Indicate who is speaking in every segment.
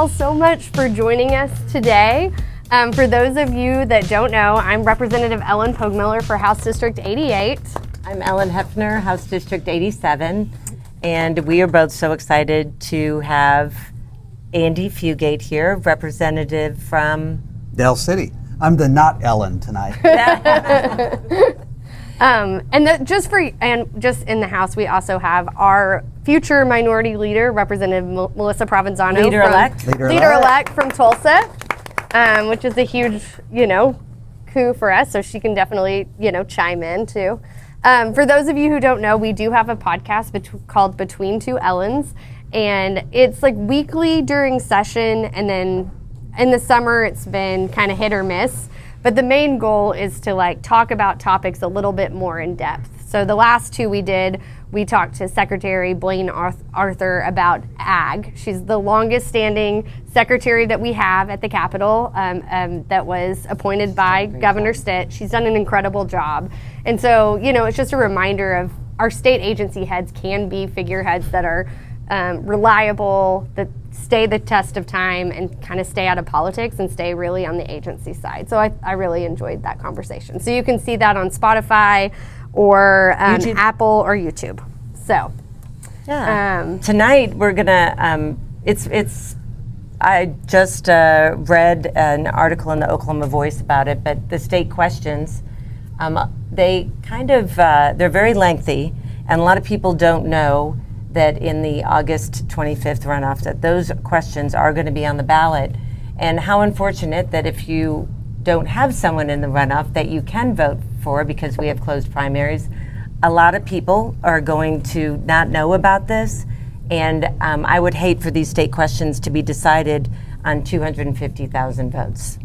Speaker 1: all so much for joining us today. For those of you that don't know, I'm Representative Ellen Pogmiller for House District 88.
Speaker 2: I'm Ellen Hefner, House District 87, and we are both so excited to have Andy Fugate here, representative from
Speaker 3: Del City. I'm the not Ellen tonight.
Speaker 1: Just in the House, we also have our future minority leader, Representative Melissa Provenzano. Leader-elect from Tulsa, which is a huge, coup for us. So she can definitely, chime in too. For those of you who don't know, we do have a podcast called Between Two Ellens, and it's like weekly during session, and then in the summer it's been kind of hit or miss. But the main goal is to talk about topics a little bit more in depth. So the last two we talked to Secretary Blaine Arthur about ag. She's the longest standing secretary that we have at the Capitol that was appointed by Governor Stitt. She's done an incredible job. And so, it's just a reminder of our state agency heads can be figureheads that are reliable, that stay the test of time and kind of stay out of politics and stay really on the agency side. So I really enjoyed that conversation. So you can see that on Spotify or Apple or YouTube. So
Speaker 2: tonight we're gonna I just read an article in the Oklahoma Voice about it, but the state questions, they they're very lengthy, and a lot of people don't know that in the August 25th runoff that those questions are going to be on the ballot. And how unfortunate that if you don't have someone in the runoff that you can vote for because we have closed primaries, a lot of people are going to not know about this. And I would hate for these state questions to be decided on 250,000 votes.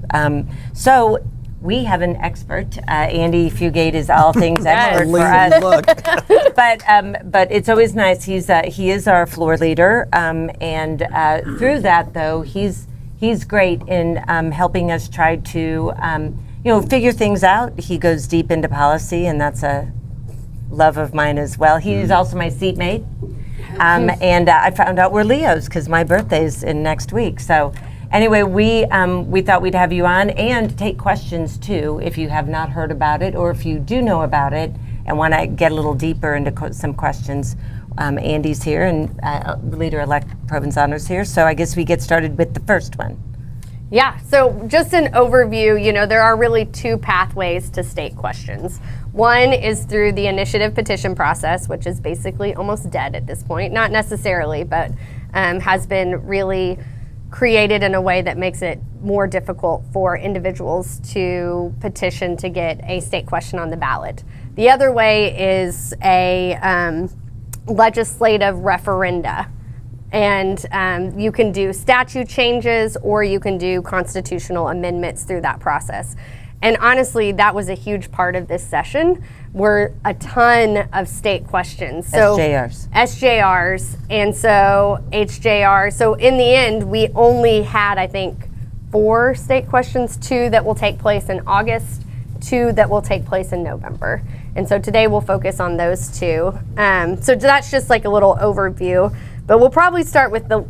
Speaker 2: So we have an expert. Andy Fugate is all things expert for us. But it's always nice. He is our floor leader, and through that, though, he's great in helping us try to figure things out. He goes deep into policy, and that's a love of mine as well. He's also my seatmate, and I found out we're Leos because my birthday's in next week. So. Anyway, we thought we'd have you on and take questions too if you have not heard about it or if you do know about it and want to get a little deeper into some questions. Andy's here and Leader-elect Provenzano's here, so I guess we get started with the first one.
Speaker 1: Yeah, so just an overview, there are really two pathways to state questions. One is through the initiative petition process, which is basically almost dead at this point, not necessarily, but has been really created in a way that makes it more difficult for individuals to petition to get a state question on the ballot. The other way is a legislative referenda. And you can do statute changes or you can do constitutional amendments through that process. And honestly, that was a huge part of this session, were a ton of state questions. So SJRs, and so HJR. So in the end, we only had, I think, 4 state questions, 2 that will take place in August, 2 that will take place in November. And so today we'll focus on those 2. So that's just like a little overview. But we'll probably start with the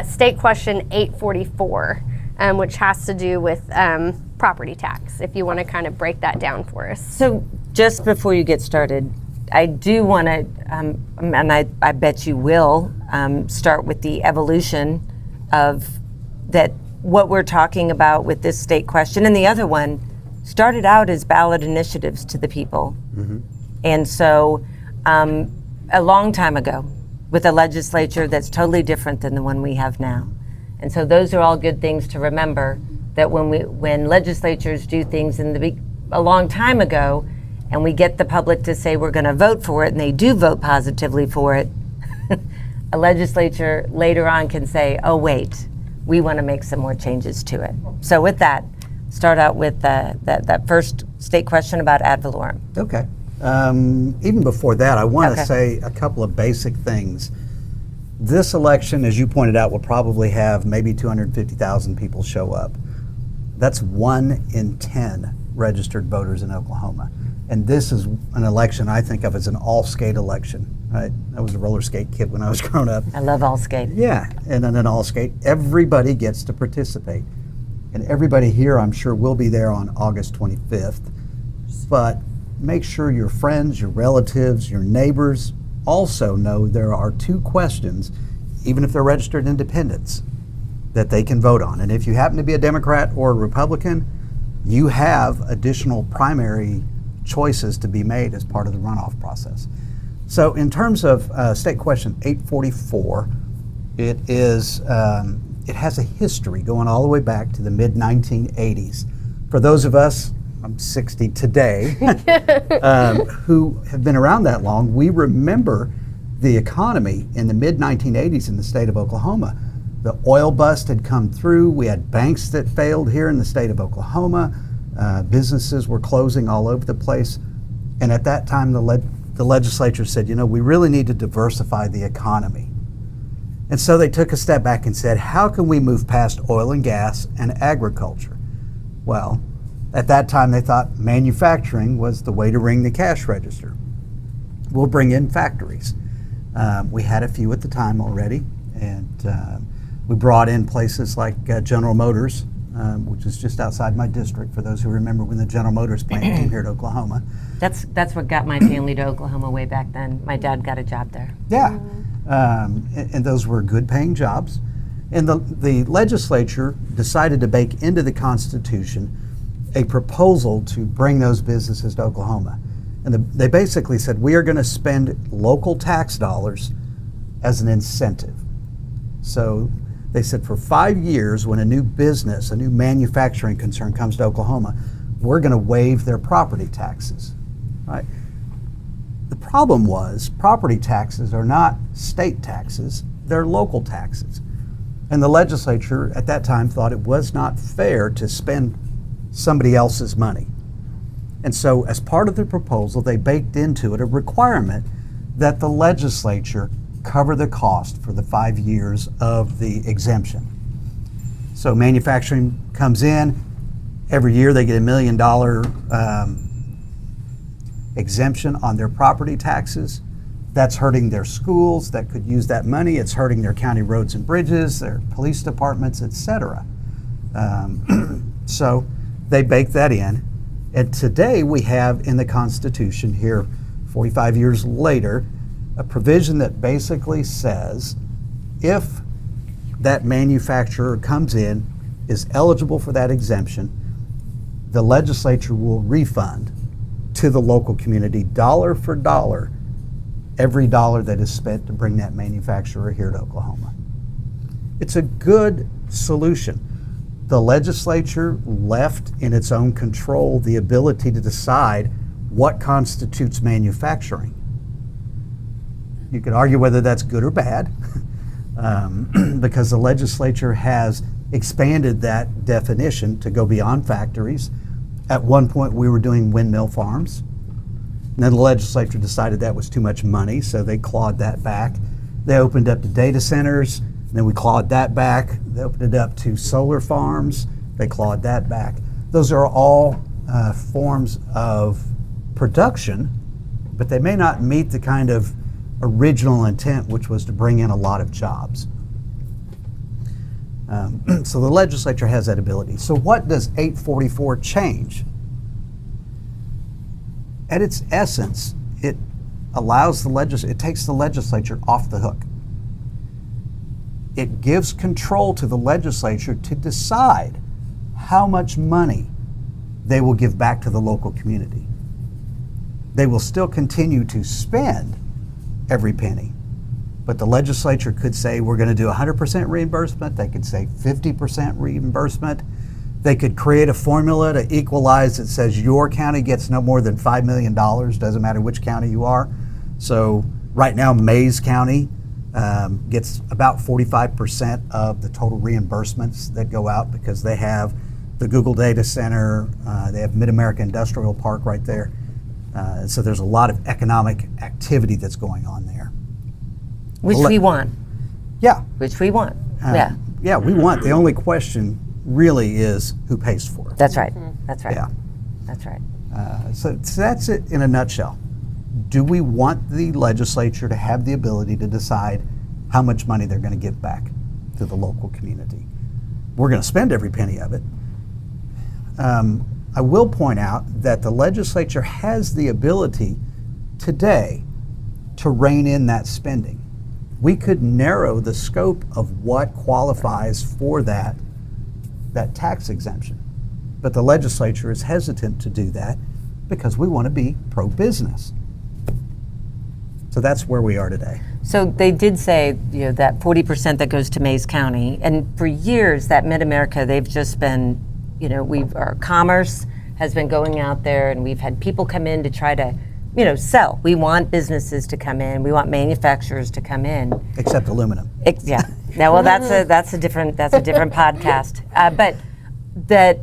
Speaker 1: state question 844, which has to do with property tax, if you want to kind of break that down for us.
Speaker 2: So just before you get started, I do want to, and I bet you will, start with the evolution of that, what we're talking about with this state question. And the other one started out as ballot initiatives to the people. Mm-hmm. And so a long time ago, with a legislature that's totally different than the one we have now. And so those are all good things to remember, that when legislatures do things a long time ago, and we get the public to say we're going to vote for it, and they do vote positively for it, a legislature later on can say, oh wait, we want to make some more changes to it. So with that, start out with that first state question about ad valorem.
Speaker 3: Okay. Even before that, I want to say a couple of basic things. This election, as you pointed out, will probably have maybe 250,000 people show up. That's 1 in 10 registered voters in Oklahoma. And this is an election I think of as an all-skate election. Right? I was a roller skate kid when I was growing up.
Speaker 2: I love all skate.
Speaker 3: Yeah, and in an all-skate, everybody gets to participate. And everybody here, I'm sure, will be there on August 25th. But make sure your friends, your relatives, your neighbors also know there are 2 questions, even if they're registered independents, that they can vote on. And if you happen to be a Democrat or a Republican, you have additional primary choices to be made as part of the runoff process. So in terms of state question 844, it has a history going all the way back to the mid-1980s. For those of us, I'm 60 today, who have been around that long, we remember the economy in the mid-1980s in the state of Oklahoma. The oil bust had come through. We had banks that failed here in the state of Oklahoma. Businesses were closing all over the place. And at that time, the legislature said, you know, we really need to diversify the economy. And so they took a step back and said, how can we move past oil and gas and agriculture? Well, at that time, they thought manufacturing was the way to ring the cash register. We'll bring in factories. We had a few at the time already, and we brought in places like General Motors, which is just outside my district, for those who remember when the General Motors plant came here to Oklahoma.
Speaker 2: That's what got my family to Oklahoma way back then. My dad got a job there.
Speaker 3: Yeah, and those were good paying jobs. And the legislature decided to bake into the Constitution a proposal to bring those businesses to Oklahoma. And they basically said, we are going to spend local tax dollars as an incentive. So they said for 5 years, when a new business, a new manufacturing concern comes to Oklahoma, we're going to waive their property taxes. Right? The problem was property taxes are not state taxes, they're local taxes. And the legislature at that time thought it was not fair to spend somebody else's money. And so as part of the proposal, they baked into it a requirement that the legislature cover the cost for the 5 years of the exemption. So manufacturing comes in, every year they get $1 million exemption on their property taxes. That's hurting their schools that could use that money. It's hurting their county roads and bridges, their police departments, etc. So they bake that in. And today we have in the Constitution here, 45 years later, a provision that basically says if that manufacturer comes in, is eligible for that exemption, the legislature will refund to the local community dollar for dollar every dollar that is spent to bring that manufacturer here to Oklahoma. It's a good solution. The legislature left in its own control the ability to decide what constitutes manufacturing. You could argue whether that's good or bad, because the legislature has expanded that definition to go beyond factories. At one point, we were doing windmill farms. And then the legislature decided that was too much money, so they clawed that back. They opened up to data centers, and then we clawed that back. They opened it up to solar farms. They clawed that back. Those are all forms of production, but they may not meet the kind of original intent, which was to bring in a lot of jobs. So the legislature has that ability. So what does 844 change? At its essence, it allows it takes the legislature off the hook. It gives control to the legislature to decide how much money they will give back to the local community. They will still continue to spend every penny, but the legislature could say we're going to do 100% reimbursement. They could say 50% reimbursement. They could create a formula to equalize that says your county gets no more than $5 million, doesn't matter which county you are. So right now, Mays County gets about 45% of the total reimbursements that go out because they have the Google data center, they have Mid-America Industrial Park right there. So there's a lot of economic activity that's going on there.
Speaker 2: Which we want.
Speaker 3: Yeah.
Speaker 2: Which we want.
Speaker 3: Yeah, we want. The only question really is who pays for it.
Speaker 2: That's right. That's right.
Speaker 3: Yeah.
Speaker 2: That's right.
Speaker 3: So that's it in a nutshell. Do we want the legislature to have the ability to decide how much money they're going to give back to the local community? We're going to spend every penny of it. I will point out that the legislature has the ability today to rein in that spending. We could narrow the scope of what qualifies for that tax exemption. But the legislature is hesitant to do that because we want to be pro-business. So that's where we are today.
Speaker 2: So they did say, that 40% that goes to Mays County, and for years that Mid-America, they've just been, our commerce has been going out there, and we've had people come in to try to, sell. We want businesses to come in. We want manufacturers to come in.
Speaker 3: Except aluminum.
Speaker 2: Yeah. No, well, that's a different podcast. But that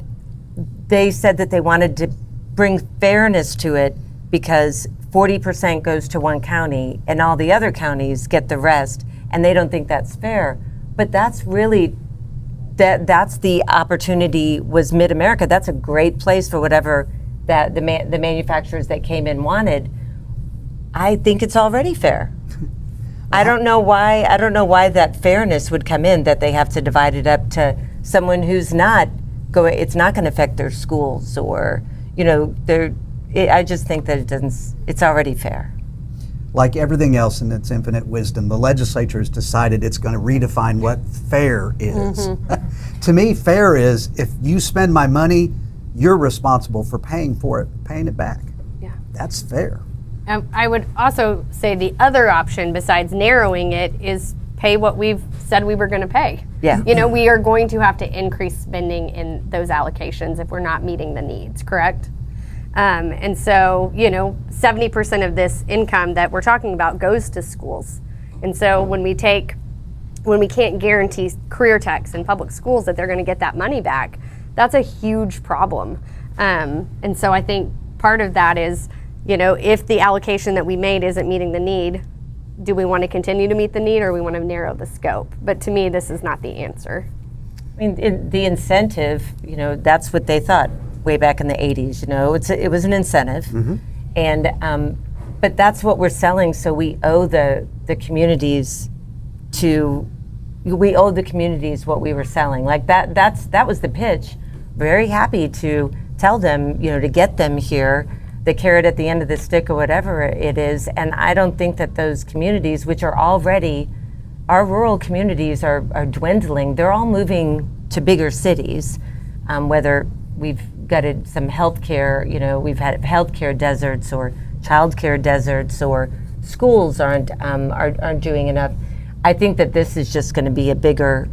Speaker 2: they said that they wanted to bring fairness to it because 40% goes to one county and all the other counties get the rest, and they don't think that's fair. But that's really, that's the opportunity was Mid-America. That's a great place for whatever that the manufacturers that came in wanted. I think it's already fair. I don't know why that fairness would come in, that they have to divide it up to someone who's not going, it's not going to affect their schools or, I just think that it's already fair.
Speaker 3: Like everything else in its infinite wisdom, the legislature has decided it's going to redefine what fair is. To me, fair is if you spend my money, you're responsible for paying it back.
Speaker 1: Yeah.
Speaker 3: That's fair.
Speaker 1: I would also say the other option besides narrowing it is pay what we've said we were going to pay.
Speaker 2: Yeah.
Speaker 1: We are going to have to increase spending in those allocations if we're not meeting the needs, correct? And so, 70% of this income that we're talking about goes to schools. And so when we can't guarantee career techs in public schools that they're going to get that money back, that's a huge problem. And so I think part of that is, if the allocation that we made isn't meeting the need, do we want to continue to meet the need or we want to narrow the scope? But to me, this is not the answer.
Speaker 2: I mean, the incentive, that's what they thought way back in the 80s, it was an incentive. And, but that's what we're selling. So we owe the communities what we were selling. Like that was the pitch. Very happy to tell them, to get them here, the carrot at the end of the stick or whatever it is. And I don't think that those communities, which are already, our rural communities are dwindling. They're all moving to bigger cities, whether we've gutted some healthcare, we've had healthcare deserts or childcare deserts, or schools aren't doing enough. I think that this is just going to be a bigger,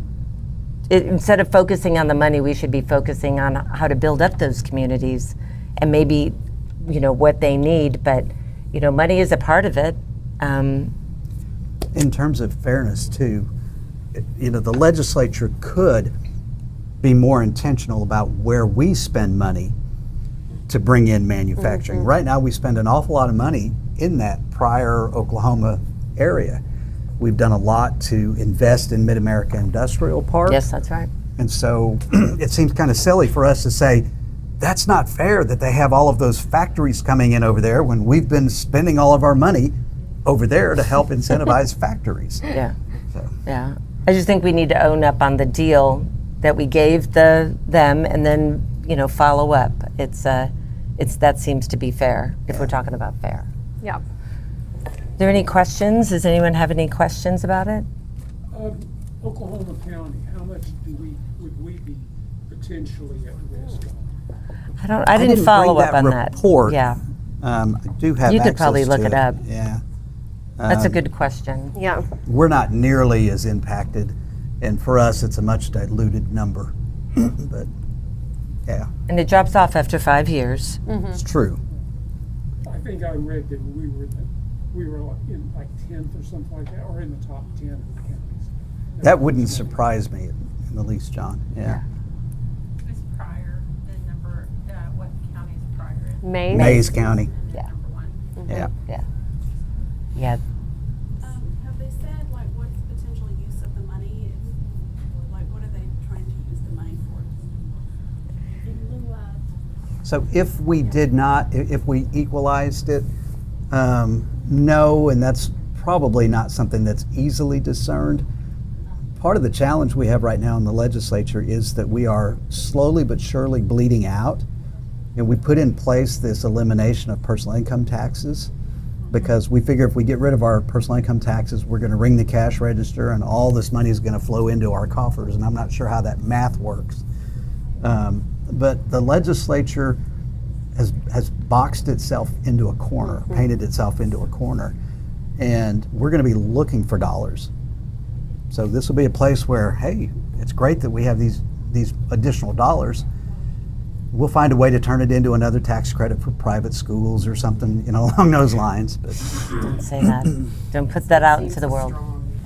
Speaker 2: instead of focusing on the money, we should be focusing on how to build up those communities and maybe, what they need. But, money is a part of it.
Speaker 3: In terms of fairness, too, the legislature could be more intentional about where we spend money to bring in manufacturing. Right now, we spend an awful lot of money in that Pryor, Oklahoma area. We've done a lot to invest in Mid-America Industrial Park.
Speaker 2: Yes, that's right.
Speaker 3: And so it seems kind of silly for us to say, that's not fair that they have all of those factories coming in over there when we've been spending all of our money over there to help incentivize factories.
Speaker 2: Yeah. Yeah. I just think we need to own up on the deal that we gave them and then, follow up. That seems to be fair if we're talking about fair.
Speaker 1: Yeah.
Speaker 2: Are there any questions? Does anyone have any questions about it?
Speaker 4: Oklahoma County, how much would we be potentially at risk on?
Speaker 2: I didn't follow
Speaker 3: bring
Speaker 2: up on that.
Speaker 3: Report.
Speaker 2: Yeah.
Speaker 3: I do have
Speaker 2: You could
Speaker 3: access
Speaker 2: probably look
Speaker 3: to
Speaker 2: it up.
Speaker 3: Yeah.
Speaker 2: That's a good question.
Speaker 1: Yeah.
Speaker 3: We're not nearly as impacted, and for us, it's a much diluted number. But yeah,
Speaker 2: And it drops off after 5 years.
Speaker 3: it's true.
Speaker 4: I think I read that we were in like 10th or something like that, or in the top 10 of the counties.
Speaker 3: That wouldn't surprise me in the least, John. Yeah.
Speaker 5: Is Pryor the number, what county is Pryor in?
Speaker 3: Mays County.
Speaker 2: Yeah.
Speaker 5: Number one.
Speaker 3: Yeah.
Speaker 2: Yeah. Yeah.
Speaker 6: Have they said, what's the potential use of the money? What are they trying to use the money for? In lieu of?
Speaker 3: So if we did not, if we equalized it, no, and that's probably not something that's easily discerned. Part of the challenge we have right now in the legislature is that we are slowly but surely bleeding out. And we put in place this elimination of personal income taxes because we figure if we get rid of our personal income taxes, we're going to ring the cash register and all this money is going to flow into our coffers. And I'm not sure how that math works. But the legislature has boxed itself into a corner, painted itself into a corner. And we're going to be looking for dollars. So this will be a place where, hey, it's great that we have these additional dollars. We'll find a way to turn it into another tax credit for private schools or something, along those lines. But
Speaker 2: Don't say that. Don't put that out into
Speaker 7: Seems
Speaker 2: the
Speaker 7: a
Speaker 2: world.
Speaker 7: strong,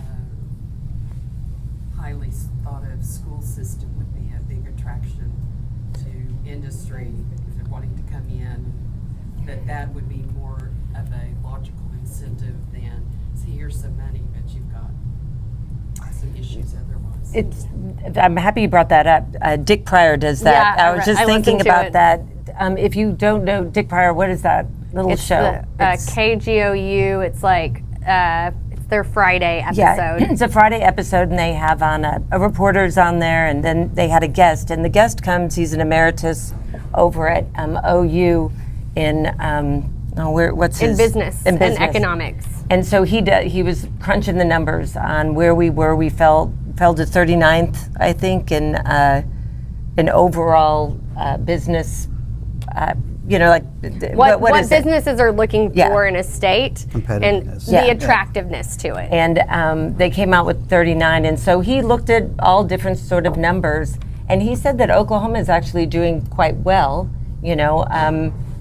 Speaker 7: highly thought of school system would be a big attraction to industry if they're wanting to come in. That would be more of a logical incentive than, see, here's some money, but you've got some issues otherwise.
Speaker 2: I'm happy you brought that up. Dick Pryor does that.
Speaker 1: Yeah,
Speaker 2: I was just
Speaker 1: I
Speaker 2: thinking
Speaker 1: listened to
Speaker 2: about
Speaker 1: it.
Speaker 2: that. If you don't know Dick Pryor, what is that little
Speaker 1: It's
Speaker 2: show?
Speaker 1: the KGOU. It's like it's their Friday episode.
Speaker 2: Yeah, it's a Friday episode, and they have on a reporter's on there, and then they had a guest, and the guest comes. He's an emeritus over at OU in what's
Speaker 1: in
Speaker 2: his
Speaker 1: business
Speaker 2: in
Speaker 1: and economics.
Speaker 2: And so he was crunching the numbers on where we were. We fell to 39th, I think, in overall business.
Speaker 1: What businesses are looking
Speaker 2: Yeah.
Speaker 1: for in a state and
Speaker 3: Competitiveness.
Speaker 1: the
Speaker 2: Yeah.
Speaker 1: attractiveness to it.
Speaker 2: And they came out with 39. And so he looked at all different sort of numbers, and he said that Oklahoma is actually doing quite well,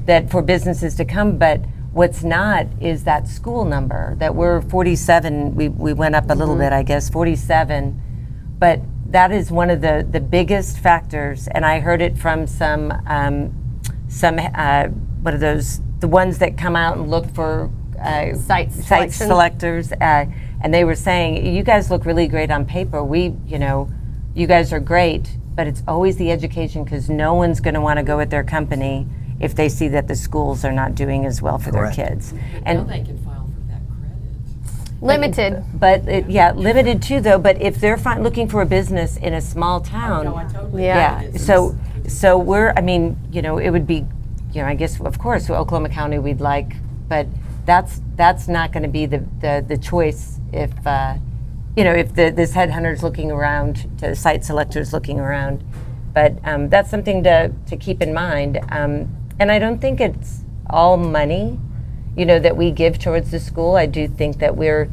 Speaker 2: that for businesses to come. But what's not is that school number, that we're 47. We went up a little bit, I guess, 47. But that is one of the biggest factors. And I heard it from some what are those, the ones that come out and look for
Speaker 1: Site
Speaker 2: site
Speaker 1: selection.
Speaker 2: selectors, and they were saying, you guys look really great on paper. You guys are great, but it's always the education, because no one's going to want to go with their company if they see that the schools are not doing as well for
Speaker 3: Correct.
Speaker 2: their kids.
Speaker 7: Now
Speaker 2: And
Speaker 7: they can file for that credit.
Speaker 1: Limited.
Speaker 2: but limited too, though. But if they're looking for a business in a small town,
Speaker 7: No, I totally
Speaker 1: Yeah.
Speaker 7: get it.
Speaker 2: So it would be, I guess, of course, Oklahoma County we'd like, but that's not going to be the choice if this headhunter's looking around, the site selector's looking around. But that's something to keep in mind. And I don't think it's all money, that we give towards the school. I do think that we're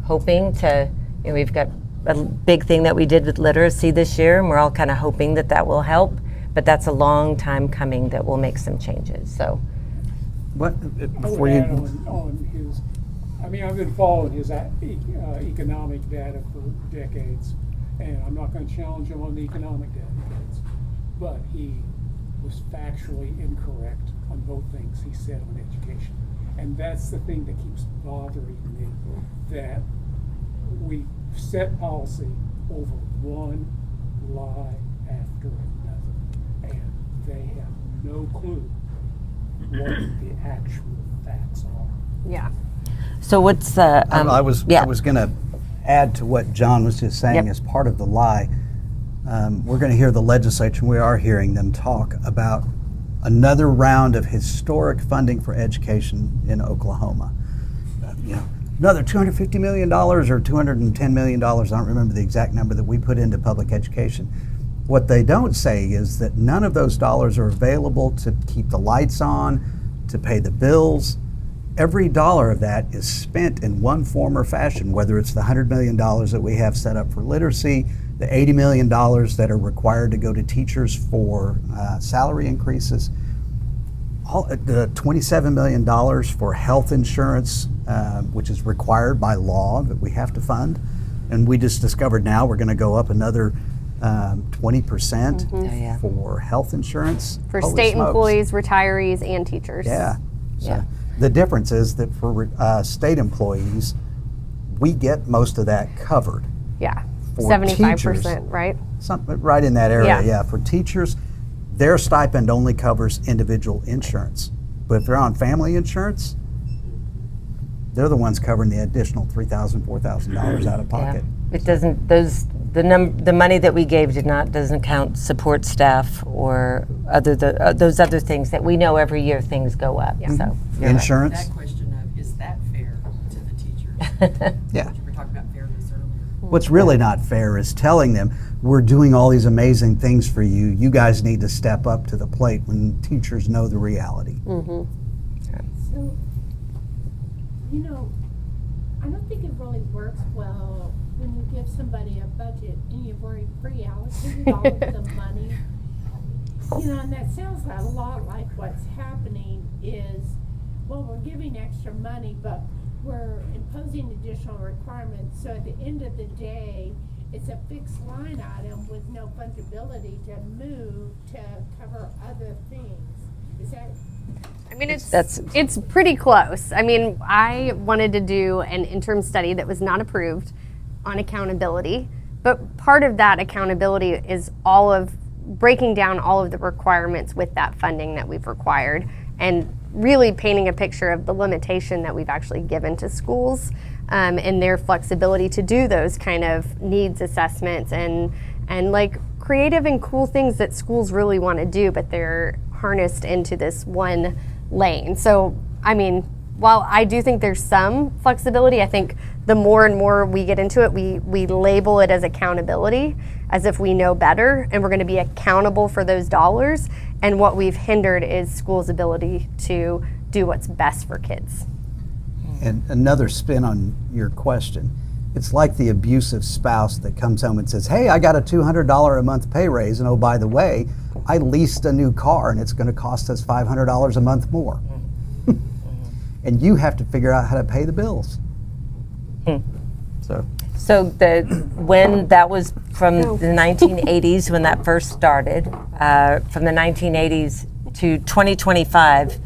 Speaker 2: hoping to, we've got a big thing that we did with literacy this year, and we're all kind of hoping that will help. But that's a long time coming that will make some changes. So,
Speaker 3: what
Speaker 4: I
Speaker 3: before
Speaker 4: would add
Speaker 3: you?
Speaker 4: on his, I've been following his economic data for decades, and I'm not going to challenge him on the economic data, but he was factually incorrect on both things he said on education. And that's the thing that keeps bothering me, that we set policy over one lie after another, and they have no clue what the actual facts are.
Speaker 1: Yeah.
Speaker 2: so what's the?
Speaker 3: I was going to add to what John was just saying.
Speaker 2: Yep.
Speaker 3: As part of the lie. We're going to hear the legislature. We are hearing them talk about another round of historic funding for education in Oklahoma. Another $250 million or $210 million. I don't remember the exact number that we put into public education. What they don't say is that none of those dollars are available to keep the lights on, to pay the bills. Every dollar of that is spent in one form or fashion, whether it's the $100 million that we have set up for literacy, the $80 million that are required to go to teachers for salary increases, the $27 million for health insurance, which is required by law that we have to fund. And we just discovered now we're going to go up another 20% for health insurance.
Speaker 1: For
Speaker 3: Holy
Speaker 1: state
Speaker 3: smokes.
Speaker 1: employees, retirees, and teachers.
Speaker 3: Yeah. So
Speaker 2: Yeah.
Speaker 3: the difference is that for state employees, we get most of that covered.
Speaker 1: Yeah.
Speaker 3: For
Speaker 1: 75%,
Speaker 3: teachers,
Speaker 1: right?
Speaker 3: Something right in that area,
Speaker 1: Yeah.
Speaker 3: yeah. For teachers, their stipend only covers individual insurance. But if they're on family insurance, they're the ones covering the additional $3,000, $4,000 out of pocket.
Speaker 2: Yeah. It doesn't, the money that we gave doesn't count support staff or those other things that we know every year things go up. So you're right.
Speaker 3: Insurance.
Speaker 7: That question of, is that fair to the teachers?
Speaker 3: Yeah.
Speaker 7: You were talking about fairness earlier.
Speaker 3: What's really not fair is telling them, we're doing all these amazing things for you. You guys need to step up to the plate when teachers know the reality.
Speaker 8: So, you know, I don't think it really works well when you give somebody a budget and you've already pre-allocated all of the money. You know, and that sounds a lot like what's happening is, well, we're giving extra money, but we're imposing additional requirements. So at the end of the day, it's a fixed line item with no fungibility to move to cover other things. Is that?
Speaker 1: I mean, it's pretty close. I mean, I wanted to do an interim study that was not approved on accountability, but part of that accountability is all of breaking down all of the requirements with that funding that we've required and really painting a picture of the limitation that we've actually given to schools and their flexibility to do those kind of needs assessments and like creative and cool things that schools really want to do, but they're harnessed into this one lane. So, I mean, while I do think there's some flexibility, I think the more and more we get into it, we label it as accountability, as if we know better, and we're going to be accountable for those dollars. And what we've hindered is schools' ability to do what's best for kids.
Speaker 3: And another spin on your question, it's like the abusive spouse that comes home and says, hey, I got a $200 a month pay raise, and oh, by the way, I leased a new car and it's going to cost us $500 a month more. And you have to figure out how to pay the bills.
Speaker 2: So when that was from the 1980s, when that first started, from the 1980s to 2025,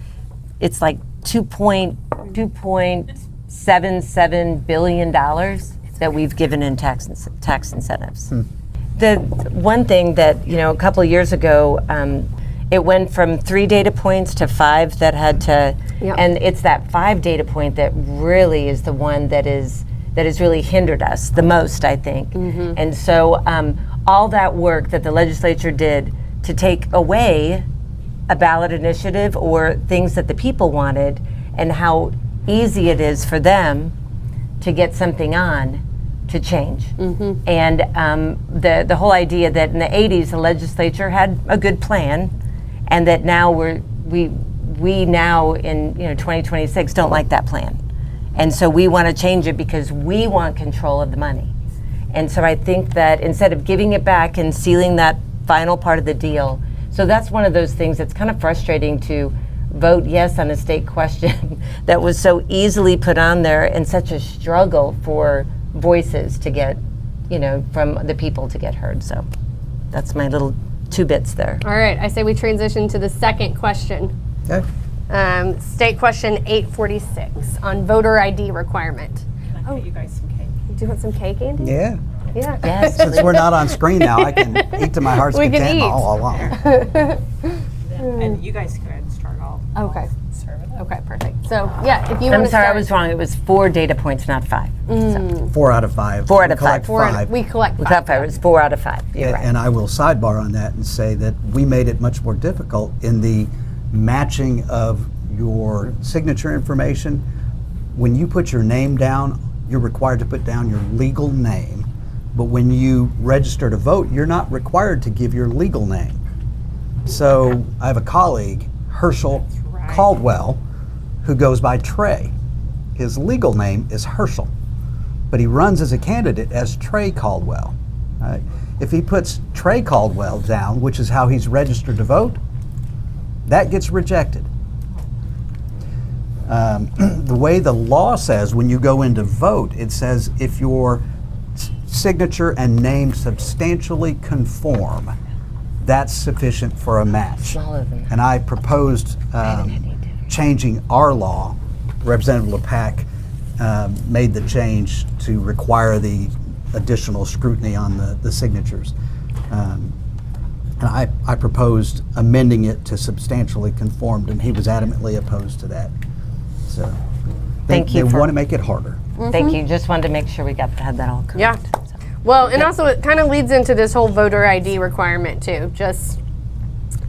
Speaker 2: it's like $2.77 billion that we've given in tax incentives. The one thing that, you know, a couple of years ago, it went from 3 data points to 5 that had to, and it's that 5 data point that really is the one that has really hindered us the most, I think. And so all that work that the legislature did to take away a ballot initiative or things that the people wanted, and how easy it is for them to get something on to change. And the whole idea that in the 80s the legislature had a good plan, and that now we now in 2026 don't like that plan. And so we want to change it because we want control of the money. And so I think that instead of giving it back and sealing that final part of the deal, so that's one of those things that's kind of frustrating to vote yes on a state question that was so easily put on there, and such a struggle for voices to get, from the people to get heard. So that's my little 2 bits there.
Speaker 1: All right, I say we transition to the second question.
Speaker 3: Okay.
Speaker 1: State question 846 on voter ID requirement.
Speaker 5: Can I get you guys some cake?
Speaker 1: Do you want some cake, Andy?
Speaker 3: Yeah.
Speaker 1: Yeah.
Speaker 2: Yes.
Speaker 3: Since we're not on screen now, I can eat to my heart's
Speaker 1: We can
Speaker 3: content
Speaker 1: eat.
Speaker 3: all along.
Speaker 5: And you guys go ahead and start. I'll serve it up.
Speaker 1: Okay, perfect. So, yeah, if you want
Speaker 2: I'm
Speaker 1: to
Speaker 2: sorry,
Speaker 1: start.
Speaker 2: I was wrong. It was 4 data points, not 5. So
Speaker 3: 4 out of 5.
Speaker 2: 4 out of
Speaker 3: We collect
Speaker 2: 5.
Speaker 3: 5.
Speaker 1: We collect
Speaker 2: we
Speaker 1: 5.
Speaker 2: got 5. It was 4 out of 5. You're right.
Speaker 3: And I will sidebar on that and say that we made it much more difficult in the matching of your signature information. When you put your name down, you're required to put down your legal name. But when you register to vote, you're not required to give your legal name. So I have a colleague, Herschel Caldwell, who goes by Trey. His legal name is Herschel, but he runs as a candidate as Trey Caldwell. Right? If he puts Trey Caldwell down, which is how he's registered to vote, that gets rejected. The way the law says when you go in to vote, it says if your signature and name substantially conform, that's sufficient for a match.
Speaker 2: Smaller than that.
Speaker 3: And I proposed changing our law. Representative LePack made the change to require the additional scrutiny on the signatures. And I proposed amending it to substantially conformed, and he was adamantly opposed to that. So
Speaker 2: Thank you
Speaker 3: they
Speaker 2: for-
Speaker 3: want to make it harder.
Speaker 2: Thank you. Just wanted to make sure we had that all correct.
Speaker 1: Yeah.
Speaker 2: So.
Speaker 1: Well, and also it kind of leads into this whole voter ID requirement too. Just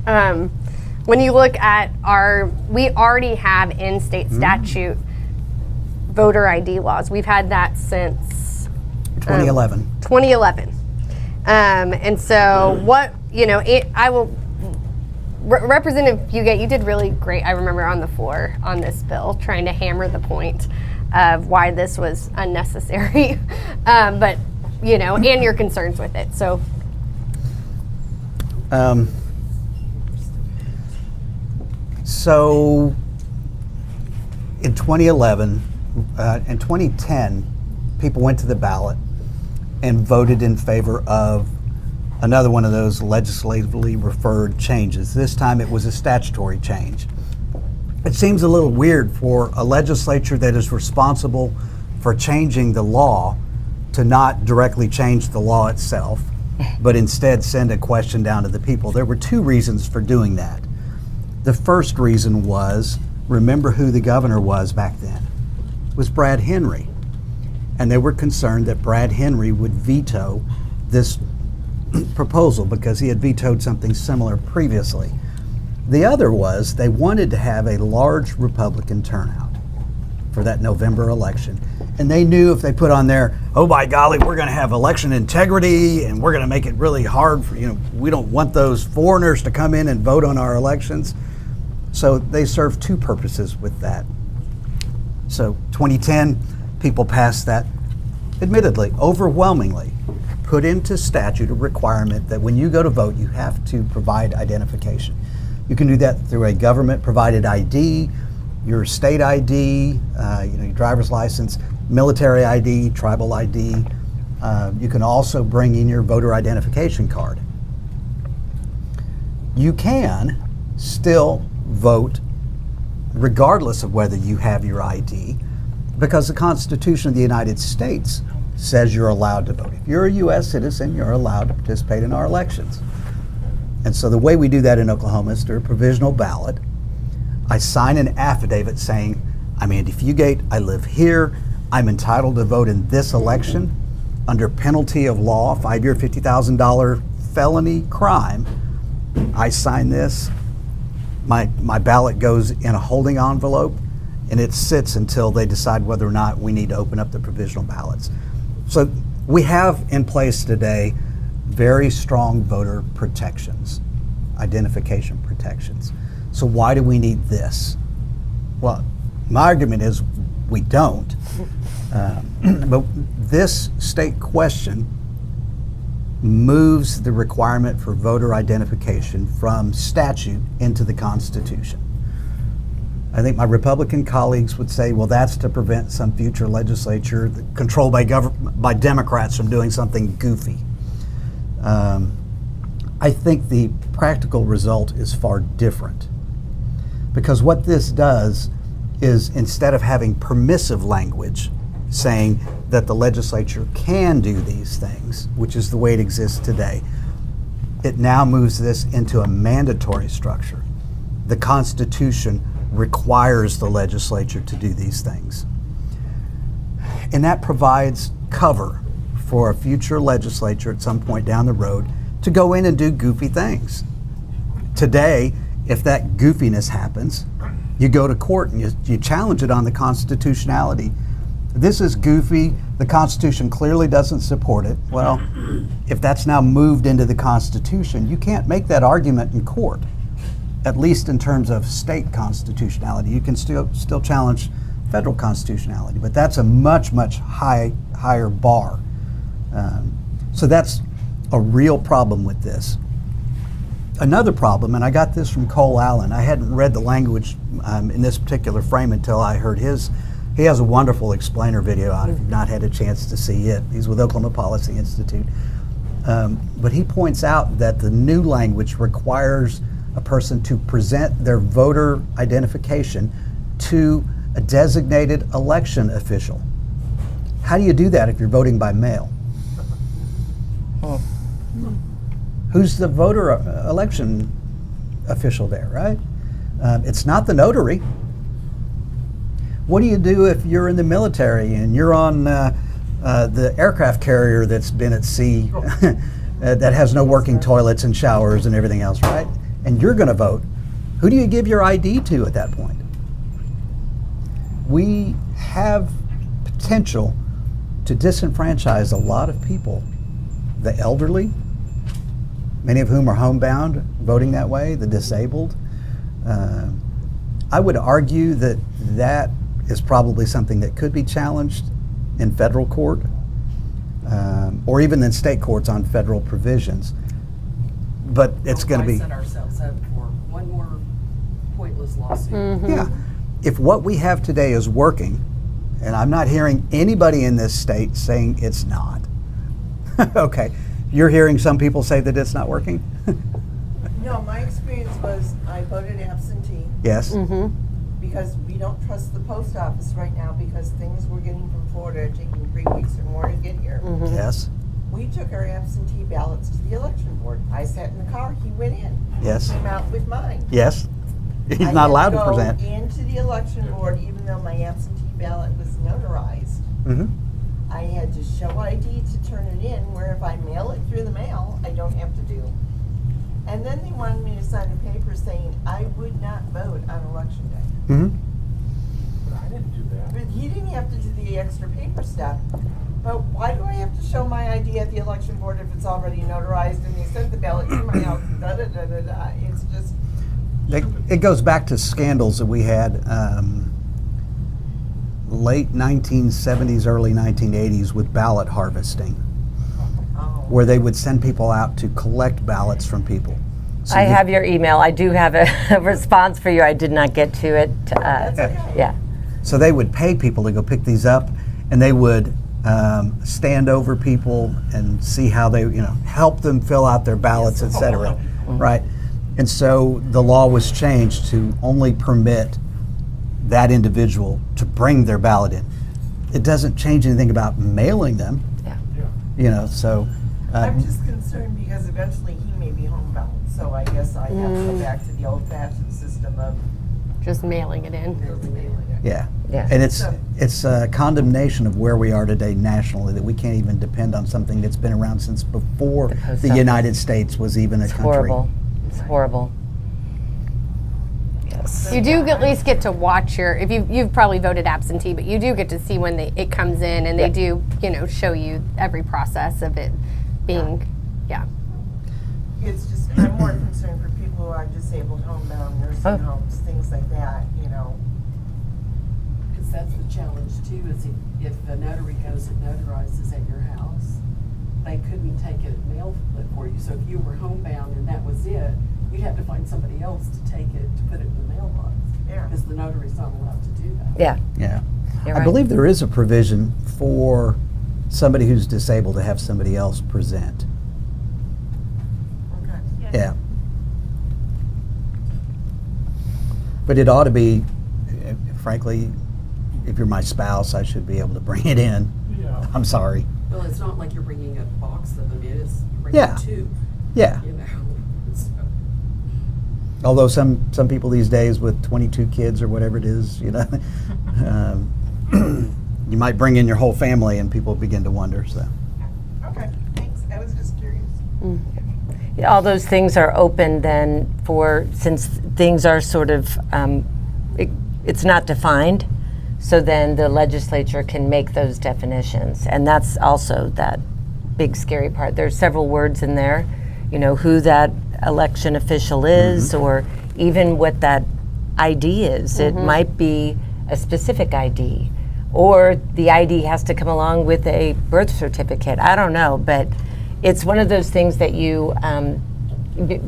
Speaker 1: when you look at we already have in state statute voter ID laws. We've had that since
Speaker 3: 2011.
Speaker 1: 2011. And so Representative Fugate, you did really great, I remember, on the floor on this bill, trying to hammer the point of why this was unnecessary, but, and your concerns with it, so.
Speaker 3: So in 2011, in 2010, people went to the ballot and voted in favor of another one of those legislatively referred changes. This time it was a statutory change. It seems a little weird for a legislature that is responsible for changing the law to not directly change the law itself, but instead send a question down to the people. There were two reasons for doing that. The first reason was, remember who the governor was back then? It was Brad Henry. And they were concerned that Brad Henry would veto this proposal because he had vetoed something similar previously. The other was they wanted to have a large Republican turnout for that November election. And they knew if they put on there, oh by golly, we're going to have election integrity and we're going to make it really hard for, we don't want those foreigners to come in and vote on our elections. So they served two purposes with that. So 2010, people passed that, admittedly, overwhelmingly, put into statute a requirement that when you go to vote, you have to provide identification. You can do that through a government-provided ID, your state ID, your driver's license, military ID, tribal ID. You can also bring in your voter identification card. You can still vote regardless of whether you have your ID, because the Constitution of the United States says you're allowed to vote. If you're a U.S. citizen, you're allowed to participate in our elections. And so the way we do that in Oklahoma is through a provisional ballot. I sign an affidavit saying, I'm Andy Fugate, I live here, I'm entitled to vote in this election under penalty of law, 5-year, $50,000 felony crime. I sign this, my ballot goes in a holding envelope, and it sits until they decide whether or not we need to open up the provisional ballots. So we have in place today very strong voter protections, identification protections. So why do we need this? Well, my argument is we don't. But this state question moves the requirement for voter identification from statute into the Constitution. I think my Republican colleagues would say, well, that's to prevent some future legislature controlled by Democrats from doing something goofy. I think the practical result is far different, because what this does is, instead of having permissive language saying that the legislature can do these things, which is the way it exists today, it now moves this into a mandatory structure. The Constitution requires the legislature to do these things. And that provides cover for a future legislature at some point down the road to go in and do goofy things. Today, if that goofiness happens, you go to court and you challenge it on the constitutionality. This is goofy, the Constitution clearly doesn't support it. Well, if that's now moved into the Constitution, you can't make that argument in court, at least in terms of state constitutionality. You can still challenge federal constitutionality, but that's a much, much higher bar. So that's a real problem with this. Another problem, and I got this from Cole Allen, I hadn't read the language in this particular frame until I heard his. He has a wonderful explainer video out if you've not had a chance to see it. He's with Oklahoma Policy Institute. But he points out that the new language requires a person to present their voter identification to a designated election official. How do you do that if you're voting by mail? who's the voter election official there, right? It's not the notary. What do you do if you're in the military and you're on the aircraft carrier that's been at sea that has no working toilets and showers and everything else, right? And you're going to vote. Who do you give your ID to at that point? We have potential to disenfranchise a lot of people. The elderly, many of whom are homebound, voting that way, the disabled. I would argue that that is probably something that could be challenged in federal court or even in state courts on federal provisions. But it's going to be...
Speaker 7: set ourselves up for one more pointless lawsuit.
Speaker 3: Yeah. If what we have today is working, and I'm not hearing anybody in this state saying it's not. Okay. You're hearing some people say that it's not working?
Speaker 9: No, my experience was I voted absentee
Speaker 3: Yes.
Speaker 9: because we don't trust the post office right now because things we're getting from Florida are taking 3 weeks or more to get here.
Speaker 3: Yes.
Speaker 9: We took our absentee ballots to the election board. I sat in the car, he went in.
Speaker 3: Yes.
Speaker 9: Came out with mine.
Speaker 3: Yes. He's not allowed to present.
Speaker 9: I had to go into the election board even though my absentee ballot was notarized. I had to show ID to turn it in, where if I mail it through the mail, I don't have to do. And then they wanted me to sign a paper saying I would not vote on election day.
Speaker 4: But I didn't do that.
Speaker 9: But he didn't have to do the extra paper step. But why do I have to show my ID at the election board if it's already notarized and they sent the ballot to my house? It's just...
Speaker 3: It goes back to scandals that we had late 1970s, early 1980s with ballot harvesting, where they would send people out to collect ballots from people. So
Speaker 2: I have your email. I do have a response for you. I did not get to it.
Speaker 9: That's okay.
Speaker 2: Yeah.
Speaker 3: So they would pay people to go pick these up, and they would stand over people and see how they, help them fill out their ballots, et cetera. Right? And so the law was changed to only permit that individual to bring their ballot in. It doesn't change anything about mailing them.
Speaker 2: Yeah.
Speaker 3: So.
Speaker 9: I'm just concerned because eventually he may be homebound, so I guess I have to go back to the old-fashioned system of
Speaker 1: Just mailing it in.
Speaker 9: mailing it.
Speaker 3: Yeah.
Speaker 2: Yeah.
Speaker 3: And it's a condemnation of where we are today nationally, that we can't even depend on something that's been around since before
Speaker 2: post
Speaker 3: the
Speaker 2: office.
Speaker 3: United States was even a
Speaker 2: It's
Speaker 3: country.
Speaker 2: horrible. It's horrible. Yes.
Speaker 1: You do at least get to watch if you've probably voted absentee, but you do get to see when it comes in, and they do, show you every process of it being,
Speaker 9: It's just, I'm more concerned for people who are disabled, homebound, nursing homes, things like that,
Speaker 7: Because that's the challenge too, is if the notary goes and notarizes at your house, they couldn't take it and mail it for you. So if you were homebound and that was it, you'd have to find somebody else to take it, to put it in the mailbox.
Speaker 9: Yeah.
Speaker 7: Because the notary's not allowed to do that.
Speaker 2: Yeah.
Speaker 3: Yeah.
Speaker 2: You're
Speaker 3: I
Speaker 2: right.
Speaker 3: believe there is a provision for somebody who's disabled to have somebody else present.
Speaker 9: Okay.
Speaker 3: Yeah. But it ought to be, frankly, if you're my spouse, I should be able to bring it in.
Speaker 4: Yeah.
Speaker 3: I'm sorry.
Speaker 7: Well, it's not like you're bringing a box of them, you're bringing
Speaker 3: Yeah.
Speaker 7: two,
Speaker 3: Yeah.
Speaker 7: So,
Speaker 3: Although some people these days with 22 kids or whatever it is, you might bring in your whole family and people begin to wonder. So.
Speaker 9: Okay, thanks. I was just curious.
Speaker 2: All those things are open then since things are sort of, it's not defined, so then the legislature can make those definitions. And that's also that big scary part. There's several words in there, who that election official is, or even what that ID is. It might be a specific ID, or the ID has to come along with a birth certificate. I don't know, but it's one of those things that you,